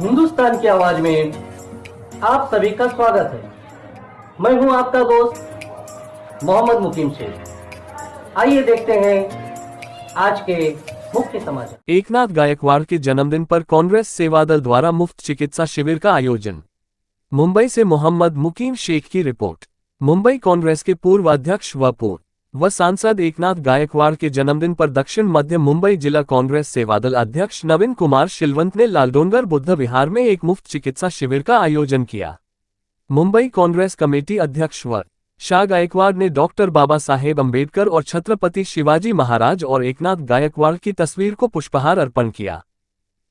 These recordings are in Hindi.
हिंदुस्तान की आवाज में आप सभी का स्वागत है। मैं हूं आपका दोस्त मोहम्मद मुकीम शेख। आइए देखते हैं आज के मुख्य समाचार। एकनाथ गायकवाड़ के जन्मदिन पर कांग्रेस सेवादल द्वारा मुफ्त चिकित्सा शिविर का आयोजन। मुंबई से मोहम्मद मुकीम शेख की रिपोर्ट। मुंबई कांग्रेस के पूर्व अध्यक्ष व सांसद एकनाथ गायकवाड़ के जन्मदिन पर दक्षिण मध्य मुंबई जिला कांग्रेस सेवादल अध्यक्ष नवीन कुमार शिलवंत ने लालडोंगर बुद्ध विहार में एक मुफ्त चिकित्सा शिविर का आयोजन किया। मुंबई कांग्रेस कमेटी अध्यक्ष शाह गायकवाड़ ने डॉक्टर बाबा साहेब अंबेडकर और छत्रपति शिवाजी महाराज और एकनाथ गायकवाड़ की तस्वीर को पुष्पहार अर्पण किया।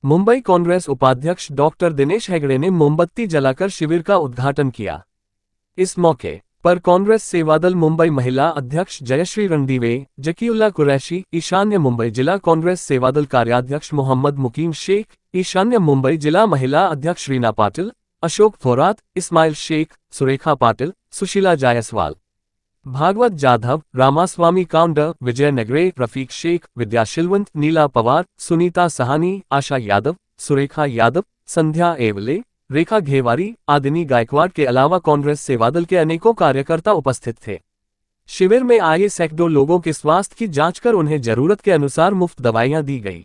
मुंबई कांग्रेस उपाध्यक्ष डॉक्टर दिनेश हेगड़े ने मोमबत्ती जलाकर शिविर का उद्घाटन किया। इस मौके पर कांग्रेस सेवादल मुंबई महिला अध्यक्ष जयश्री रणदीवे, जकीउल्ला कुरैशी, ईशान्य मुंबई जिला कांग्रेस सेवादल कार्याध्यक्ष मोहम्मद मुकीम शेख, ईशान्य मुंबई जिला महिला अध्यक्ष रीना पाटिल, अशोक थोरात, इस्माइल शेख, सुरेखा पाटिल, सुशीला जायसवाल, भागवत जाधव, रामास्वामी काउंडर, विजय नेगरे, रफीक शेख, विद्या शिलवंत, नीला पवार, सुनीता सहानी, आशा यादव, सुरेखा यादव, संध्या एवले, रेखा घेवारी, आदिनी गायकवाड़ के अलावा कांग्रेस सेवादल के अनेकों कार्यकर्ता उपस्थित थे। शिविर में आए सैकड़ों लोगों के स्वास्थ्य की जांच कर उन्हें जरूरत के अनुसार मुफ्त दवाइयां दी गई।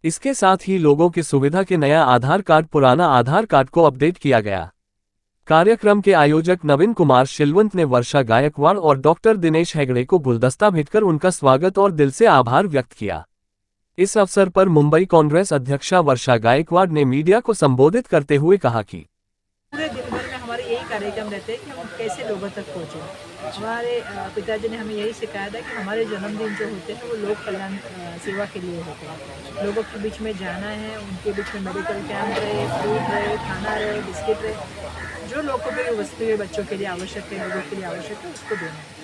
इसके साथ ही लोगों की सुविधा के नया आधार कार्ड पुराना आधार कार्ड को अपडेट किया गया। कार्यक्रम के आयोजक नवीन कुमार शिलवंत ने वर्षा गायकवाड़ और डॉक्टर दिनेश हेगड़े को गुलदस्ता भेंटकर उनका स्वागत और दिल से आभार व्यक्त किया। इस अवसर पर मुंबई कांग्रेस अध्यक्षा वर्षा गायकवाड़ ने मीडिया को संबोधित करते हुए कहा कि पूरे दिन भर में हमारे यही कार्यक्रम रहते हैं कि हम कैसे लोगों तक पहुँचे। हमारे पिताजी ने हमें यही सिखाया था कि हमारे जन्मदिन जो होते हैं वो लोक कल्याण सेवा के लिए होते हैं। लोगों के बीच में जाना है, उनके बीच में मेडिकल कैंप रहे, फ्रूट रहे, खाना रहे, बिस्किट रहे, जो लोगों के वस्तुएं बच्चों के लिए आवश्यक है, लोगों के लिए आवश्यक है, उसको देना है।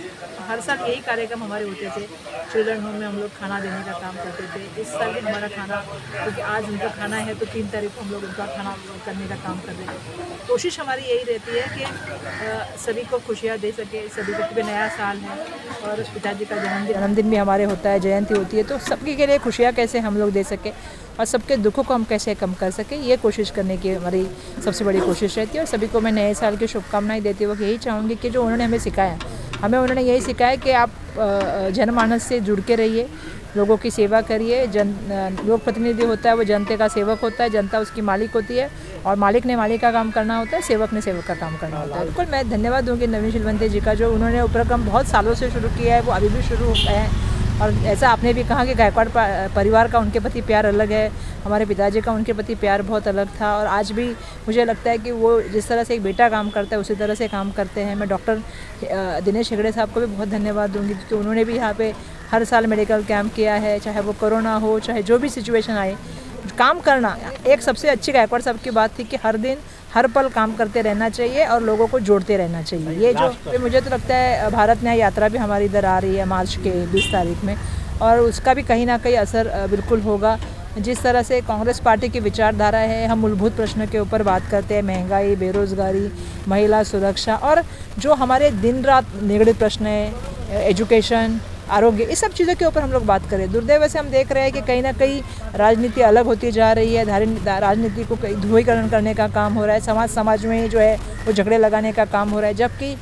हर साल यही कार्यक्रम हमारे होते थे। चिल्ड्रन होम में हम लोग खाना देने का काम करते थे। इस साल भी हमारा खाना, क्योंकि आज उनका खाना है तो 3 तारीख को हम लोग उनका खाना करने का काम कर रहे थे। कोशिश हमारी यही रहती है कि सभी को खुशियाँ दे सके, सभी को, क्योंकि नया साल है और पिताजी का जन्मदिन भी हमारे होता है, जयंती होती है, तो सबके के लिए खुशियाँ कैसे हम लोग दे सके और सबके दुखों को हम कैसे कम कर सके, ये कोशिश करने की हमारी सबसे बड़ी कोशिश रहती है। और सभी को मैं नए साल की शुभकामनाएं देते हुए यही चाहूँगी कि जो उन्होंने हमें सिखाया, उन्होंने यही सिखाया कि आप जनमानस से जुड़ के रहिए, लोगों की सेवा करिए। लोक प्रतिनिधि होता है वो जनता का सेवक होता है, जनता उसकी मालिक होती है और मालिक ने मालिक का काम करना होता है, सेवक ने सेवक का काम करना होता है। बिल्कुल मैं धन्यवाद दूंगी नवीन शिलवंत जी का, जो उन्होंने उपक्रम बहुत सालों से शुरू किया है, वो अभी भी शुरू होता है। और ऐसा आपने भी कहा कि गायकवाड़ परिवार का उनके प्रति प्यार अलग है, हमारे पिताजी का उनके प्रति प्यार बहुत अलग था और आज भी मुझे लगता है कि वो जिस तरह से एक बेटा काम करता है उसी तरह से काम करते हैं। मैं डॉक्टर दिनेश हेगड़े साहब को भी बहुत धन्यवाद दूंगी क्योंकि उन्होंने भी यहाँ पे हर साल मेडिकल कैंप किया है, चाहे वो कोरोना हो, चाहे जो भी सिचुएशन आए, काम करना। एक सबसे अच्छी गायकवाड़ साहब की बात थी कि हर दिन हर पल काम करते रहना चाहिए और लोगों को जोड़ते रहना चाहिए। ये जो मुझे तो लगता है भारत न्याय यात्रा भी हमारी इधर आ रही है मार्च के 20 तारीख में, और उसका भी कहीं ना कहीं असर बिल्कुल होगा। जिस तरह से कांग्रेस पार्टी की विचारधारा है, हम मूलभूत प्रश्नों के ऊपर बात करते हैं, महंगाई, बेरोजगारी, महिला सुरक्षा, और जो हमारे दिन रात निगड़ित प्रश्न है, एजुकेशन, आरोग्य, इस सब चीज़ों के ऊपर हम लोग बात करें। दुर्दैव से हम देख रहे हैं कि कहीं ना कहीं राजनीति अलग होती जा रही है, राजनीति को ध्रुवीकरण करने का काम हो रहा है, समाज में जो है वो झगड़े लगाने का काम हो रहा है, जबकि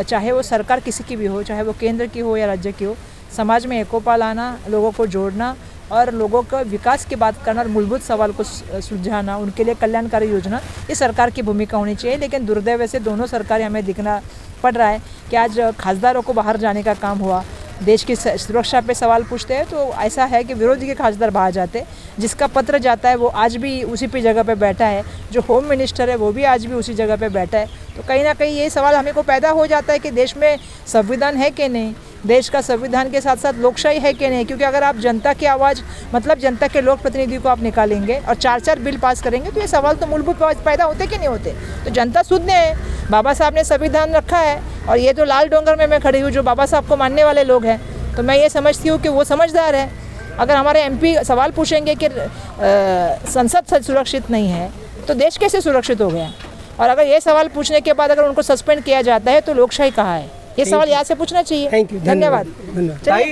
चाहे वो सरकार किसी की भी हो, चाहे वो केंद्र की हो या राज्य की हो, समाज में एकोपा लाना, लोगों को जोड़ना और लोगों का विकास की बात करना और मूलभूत सवाल को सुलझाना, उनके लिए कल्याणकारी योजना, ये सरकार की भूमिका होनी चाहिए। लेकिन दुर्दैव से दोनों सरकारें हमें दिखना पड़ रहा है कि आज खासदारों को बाहर जाने का काम हुआ, देश की सुरक्षा पे सवाल पूछते हैं तो ऐसा है कि विरोधी के खासदार बाहर जाते, जिसका पत्र जाता है वो आज भी उसी पे जगह पे बैठा है, जो होम मिनिस्टर है वो भी आज भी उसी जगह पे बैठा है। तो कहीं ना कहीं ये सवाल हमें को पैदा हो जाता है कि देश में संविधान है कि नहीं, देश का संविधान के साथ साथ लोकशाही है कि नहीं। क्योंकि अगर आप जनता की आवाज़, मतलब जनता के लोक प्रतिनिधि को आप निकालेंगे और 4-4 बिल पास करेंगे तो ये सवाल तो मूलभूत पैदा होते कि नहीं होते। तो जनता शुद्ध है, बाबा साहब ने संविधान रखा है और ये तो लाल डोंगर में मैं खड़ी हूँ जो बाबा साहब को मानने वाले लोग हैं, तो मैं ये समझती हूँ कि वो समझदार है। अगर हमारे एमपी सवाल पूछेंगे कि संसद सुरक्षित नहीं है तो देश कैसे सुरक्षित हो गया, और अगर ये सवाल पूछने के बाद अगर उनको सस्पेंड किया जाता है तो लोकशाही कहाँ है, ये सवाल यहाँ से पूछना चाहिए। थैंक यू, धन्यवाद। ताई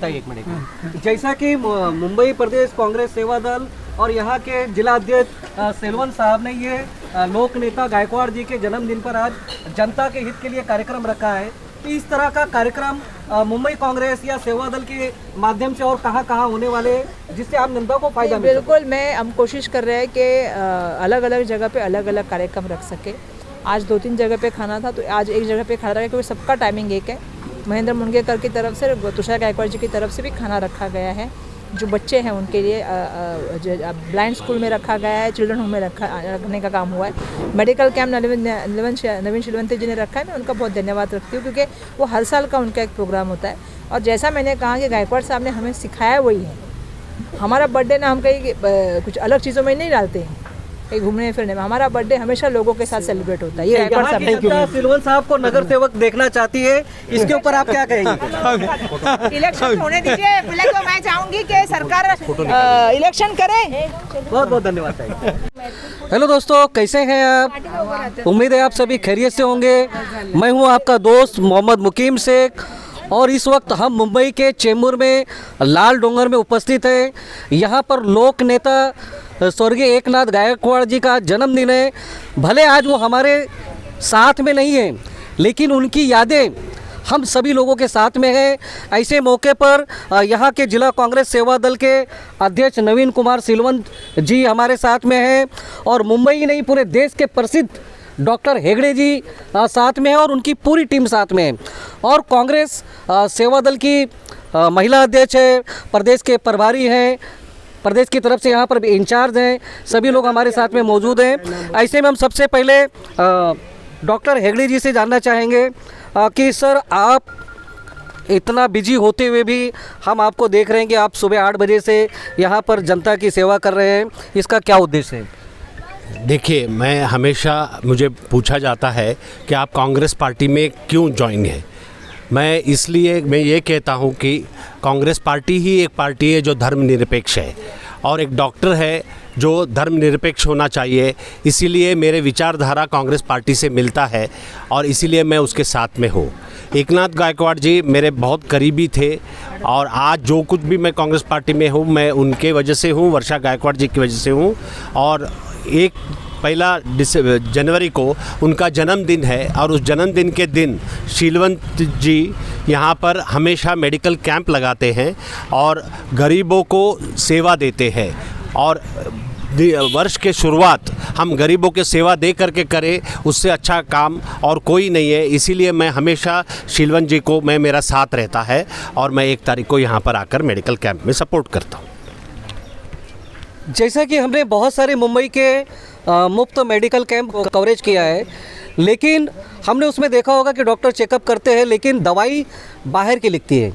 एक मिनट, जैसा कि मुंबई प्रदेश कांग्रेस सेवादल और यहाँ के जिला अध्यक्ष सिलवन साहब ने ये लोक नेता गायकवाड़ जी के जन्मदिन पर आज जनता के हित के लिए कार्यक्रम रखा है। तो इस तरह का कार्यक्रम मुंबई कांग्रेस या सेवा दल के माध्यम से और कहाँ होने वाले हैं, जिससे आम जनता को फायदा मिले? बिल्कुल, हम कोशिश कर रहे हैं कि अलग अलग जगह पे अलग अलग कार्यक्रम रख सके। आज 2-3 जगह पे खाना था, तो आज एक जगह पे खाना रखा, क्योंकि सबका टाइमिंग एक है। महेंद्र मुनगेकर की तरफ से, तुषार गायकवाड़ जी की तरफ से भी खाना रखा गया है। जो बच्चे हैं उनके लिए ब्लाइंड स्कूल में रखा गया है, चिल्ड्रन होम में रखने का काम हुआ है। मेडिकल कैंप नवीन शिलवंती जी ने रखा है। मैं उनका बहुत धन्यवाद रखती हूँ, क्योंकि वो हर साल का उनका एक प्रोग्राम होता है। और जैसा मैंने कहा कि गायकवाड़ साहब ने हमें सिखाया वही है। हमारा बर्थडे ना हम कहीं कुछ अलग चीज़ों में नहीं डालते हैं, कहीं घूमने फिरने में। हमारा बर्थडे हमेशा लोगों के साथ सेलिब्रेट होता है। ये गायकवाड़ साहब सिलवन साहब को नगर सेवक देखना चाहती है, इसके ऊपर आप क्या कहेंगे? इलेक्शन होने दीजिए, पहले तो मैं चाहूँगी कि सरकार इलेक्शन करे। बहुत बहुत धन्यवाद साहब। हेलो दोस्तों, कैसे हैं आप? उम्मीद है आप सभी खैरियत से होंगे। मैं हूं आपका दोस्त मोहम्मद मुकीम शेख, और इस वक्त हम मुंबई के चेंबूर में लाल डोंगर में उपस्थित हैं। यहाँ पर लोक नेता स्वर्गीय एकनाथ गायकवाड़ जी का जन्मदिन है। भले आज वो हमारे साथ में नहीं हैं, लेकिन उनकी यादें हम सभी लोगों के साथ में है। ऐसे मौके पर यहाँ के जिला कांग्रेस सेवा दल के अध्यक्ष नवीन कुमार सिलवन जी हमारे साथ में हैं, और मुंबई ही नहीं पूरे देश के प्रसिद्ध डॉक्टर हेगड़े जी साथ में हैं, और उनकी पूरी टीम साथ में है। और कांग्रेस सेवा दल की महिला अध्यक्ष है, प्रदेश के प्रभारी हैं, प्रदेश की तरफ से यहाँ पर इंचार्ज हैं, सभी लोग हमारे साथ में मौजूद हैं। ऐसे में हम सबसे पहले डॉक्टर हेगड़े जी से जानना चाहेंगे कि सर, आप इतना बिजी होते हुए भी हम आपको देख रहे हैं कि आप सुबह 8 बजे से यहाँ पर जनता की सेवा कर रहे हैं, इसका क्या उद्देश्य है? देखिए, मैं हमेशा मुझे पूछा जाता है कि आप कांग्रेस पार्टी में क्यों ज्वाइन हैं। मैं ये कहता हूँ कि कांग्रेस पार्टी ही एक पार्टी है जो धर्मनिरपेक्ष है, और एक डॉक्टर है जो धर्मनिरपेक्ष होना चाहिए। इसीलिए मेरे विचारधारा कांग्रेस पार्टी से मिलता है, और इसीलिए मैं उसके साथ में हूँ। एकनाथ गायकवाड़ जी मेरे बहुत करीबी थे, और आज जो कुछ भी मैं कांग्रेस पार्टी में हूँ, मैं उनके वजह से हूँ, वर्षा गायकवाड़ जी की वजह से हूँ। और 1 जनवरी को उनका जन्मदिन है, और उस जन्मदिन के दिन शीलवंत जी यहाँ पर हमेशा मेडिकल कैंप लगाते हैं और गरीबों को सेवा देते हैं। और वर्ष के शुरुआत हम गरीबों के सेवा दे करके करें, उससे अच्छा काम और कोई नहीं है। इसीलिए मैं हमेशा शीलवंत जी को मेरा साथ रहता है, और मैं 1 तारीख को यहाँ पर आकर मेडिकल कैंप में सपोर्ट करता हूँ। जैसा कि हमने बहुत सारे मुंबई के मुफ्त मेडिकल कैंप कवरेज किया है, लेकिन हमने उसमें देखा होगा कि डॉक्टर चेकअप करते हैं, लेकिन दवाई बाहर की लिखती है।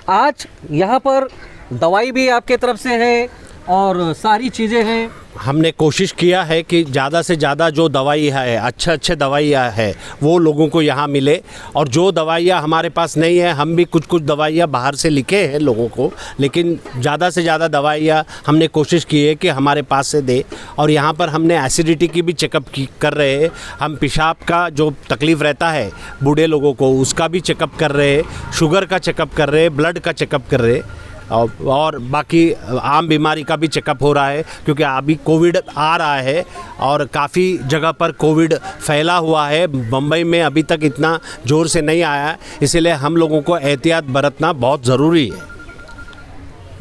आज यहाँ पर दवाई भी आपके तरफ से है और सारी चीज़ें हैं। हमने कोशिश किया है कि ज़्यादा से ज़्यादा जो दवाई है, अच्छे दवाइयाँ है, वो लोगों को यहाँ मिले। और जो दवाइयाँ हमारे पास नहीं है, हम भी कुछ दवाइयाँ बाहर से लिखे हैं लोगों को, लेकिन ज़्यादा से ज़्यादा दवाइयाँ हमने कोशिश की है कि हमारे पास से दे। और यहाँ पर हमने एसिडिटी की भी चेकअप कर रहे हैं। हम पेशाब का जो तकलीफ़ रहता है बूढ़े लोगों को, उसका भी चेकअप कर रहे हैं, शुगर का चेकअप कर रहे हैं, ब्लड का चेकअप कर रहे हैं, और बाकी आम बीमारी का भी चेकअप हो रहा है। क्योंकि अभी कोविड आ रहा है और काफ़ी जगह पर कोविड फैला हुआ है। मुंबई में अभी तक इतना ज़ोर से नहीं आया, इसीलिए हम लोगों को एहतियात बरतना बहुत ज़रूरी है।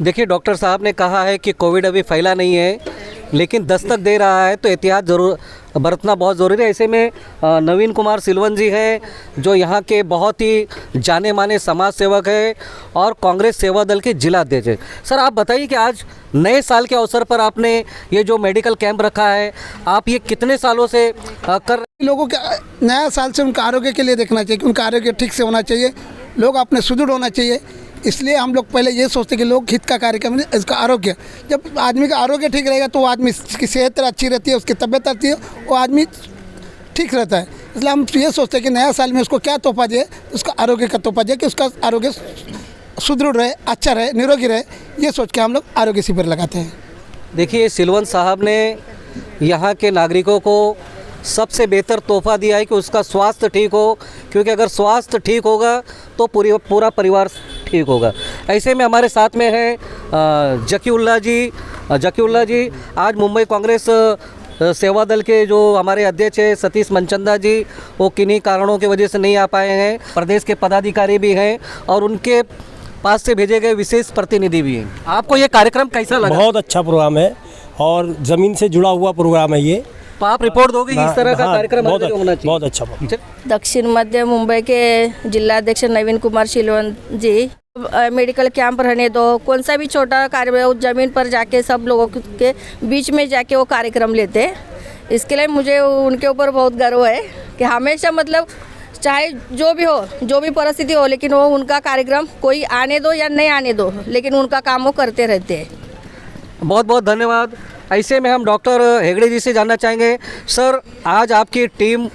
देखिए, डॉक्टर साहब ने कहा है कि कोविड अभी फैला नहीं है, लेकिन दस्तक दे रहा है, तो एहतियात जरूर बरतना बहुत ज़रूरी है। ऐसे में नवीन कुमार सिलवन जी हैं, जो यहाँ के बहुत ही जाने माने समाज सेवक हैं और कांग्रेस सेवा दल के जिला अध्यक्ष हैं। सर, आप बताइए कि आज नए साल के अवसर पर आपने ये जो मेडिकल कैंप रखा है, आप ये कितने सालों से कर लोगों के नया साल से उनका आरोग्य के लिए देखना चाहिए कि उनका आरोग्य ठीक से होना चाहिए, लोग अपने सुदृढ़ होना चाहिए। इसलिए हम लोग पहले ये सोचते हैं कि लोग हित का कार्यक्रम, इसका आरोग्य, जब आदमी का आरोग्य ठीक रहेगा तो वो आदमी की सेहत अच्छी रहती है, उसकी तबीयत अच्छी है, वो आदमी ठीक रहता है। इसलिए हम ये सोचते हैं कि नया साल में उसको क्या तोहफा दिए, उसका आरोग्य का तोहफा दिए कि उसका आरोग्य सुदृढ़ रहे, अच्छा रहे, निरोगी रहे। ये सोच के हम लोग आरोग्य शिविर लगाते हैं। देखिए, सिलवन साहब ने यहाँ के नागरिकों को सबसे बेहतर तोहफा दिया है कि उसका स्वास्थ्य ठीक हो, क्योंकि अगर स्वास्थ्य ठीक होगा तो पूरा परिवार ठीक होगा। ऐसे में हमारे साथ में है जकीउल्लाह जी, जकीउल्ला जी, आज मुंबई कांग्रेस सेवा दल के जो हमारे अध्यक्ष है सतीश मनचंदा जी, वो किन्हीं कारणों की वजह से नहीं आ पाए हैं। प्रदेश के पदाधिकारी भी हैं और उनके पास से भेजे गए विशेष प्रतिनिधि भी हैं। आपको ये कार्यक्रम कैसा लगा? बहुत अच्छा प्रोग्राम है और ज़मीन से जुड़ा हुआ प्रोग्राम है ये। तो आप रिपोर्ट दोगे कि इस तरह का कार्यक्रम बहुत, आगे होना चाहिए? बहुत अच्छा। दक्षिण मध्य मुंबई के जिलाध्यक्ष नवीन कुमार शिलवंत जी, मेडिकल कैंप रहने दो, कौन सा भी छोटा कार्य उस ज़मीन पर जाके सब लोगों के बीच में जाके वो कार्यक्रम लेते हैं। इसके लिए मुझे उनके ऊपर बहुत गर्व है कि हमेशा मतलब चाहे जो भी हो, जो भी परिस्थिति हो, लेकिन वो उनका कार्यक्रम कोई आने दो या नहीं आने दो, लेकिन उनका काम वो करते रहते हैं। बहुत बहुत धन्यवाद। ऐसे में हम डॉक्टर हेगड़े जी से जानना चाहेंगे। सर, आज आपकी टीम,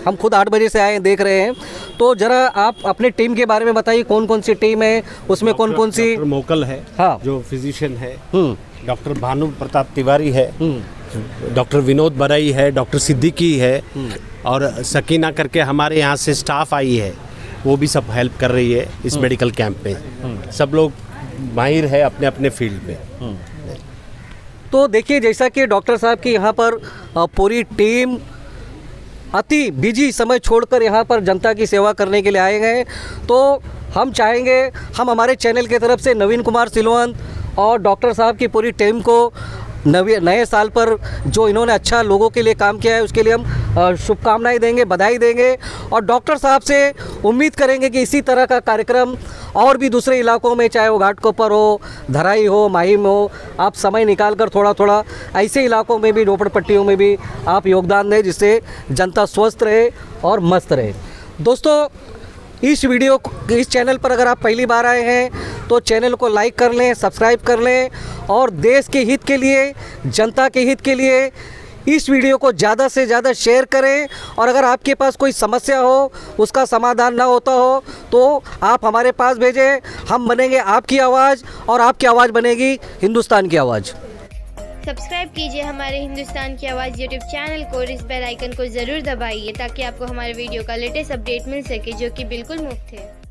हम खुद 8 बजे से आए देख रहे हैं, तो ज़रा आप अपने टीम के बारे में बताइए, कौन कौन सी टीम है, उसमें कौन कौन सी? डॉक्टर मोकल है, हाँ, जो फिजिशियन है, हम्म, डॉक्टर भानु प्रताप तिवारी है, डॉक्टर विनोद बरई है, डॉक्टर सिद्दीकी है, और सकीना करके हमारे यहाँ से स्टाफ आई है, वो भी सब हेल्प कर रही है इस मेडिकल कैंप में। सब लोग माहिर है अपने अपने फील्ड में। तो देखिए, जैसा कि डॉक्टर साहब की यहाँ पर पूरी टीम अति बिजी समय छोड़कर यहाँ पर जनता की सेवा करने के लिए आए हैं, तो हम चाहेंगे, हम हमारे चैनल की तरफ से नवीन कुमार सिलवंत और डॉक्टर साहब की पूरी टीम को नए साल पर जो इन्होंने अच्छा लोगों के लिए काम किया है उसके लिए हम शुभकामनाएं देंगे, बधाई देंगे, और डॉक्टर साहब से उम्मीद करेंगे कि इसी तरह का कार्यक्रम और भी दूसरे इलाकों में, चाहे वो घाटकोपर हो, धराई हो, माहिम हो, आप समय निकाल कर थोड़ा थोड़ा ऐसे इलाकों में भी, झोपड़पट्टियों में भी आप योगदान दें, जिससे जनता स्वस्थ रहे और मस्त रहे। दोस्तों, इस चैनल पर अगर आप पहली बार आए हैं तो चैनल को लाइक कर लें, सब्सक्राइब कर लें, और देश के हित के लिए, जनता के हित के लिए इस वीडियो को ज़्यादा से ज़्यादा शेयर करें। और अगर आपके पास कोई समस्या हो, उसका समाधान ना होता हो, तो आप हमारे पास भेजें, हम बनेंगे आपकी आवाज़ और आपकी आवाज़ बनेगी हिंदुस्तान की आवाज़। सब्सक्राइब कीजिए हमारे हिंदुस्तान की आवाज़ यूट्यूब चैनल को और इस बेल आइकन को ज़रूर दबाइए ताकि आपको हमारे वीडियो का लेटेस्ट अपडेट मिल सके, जो कि बिल्कुल मुफ्त है।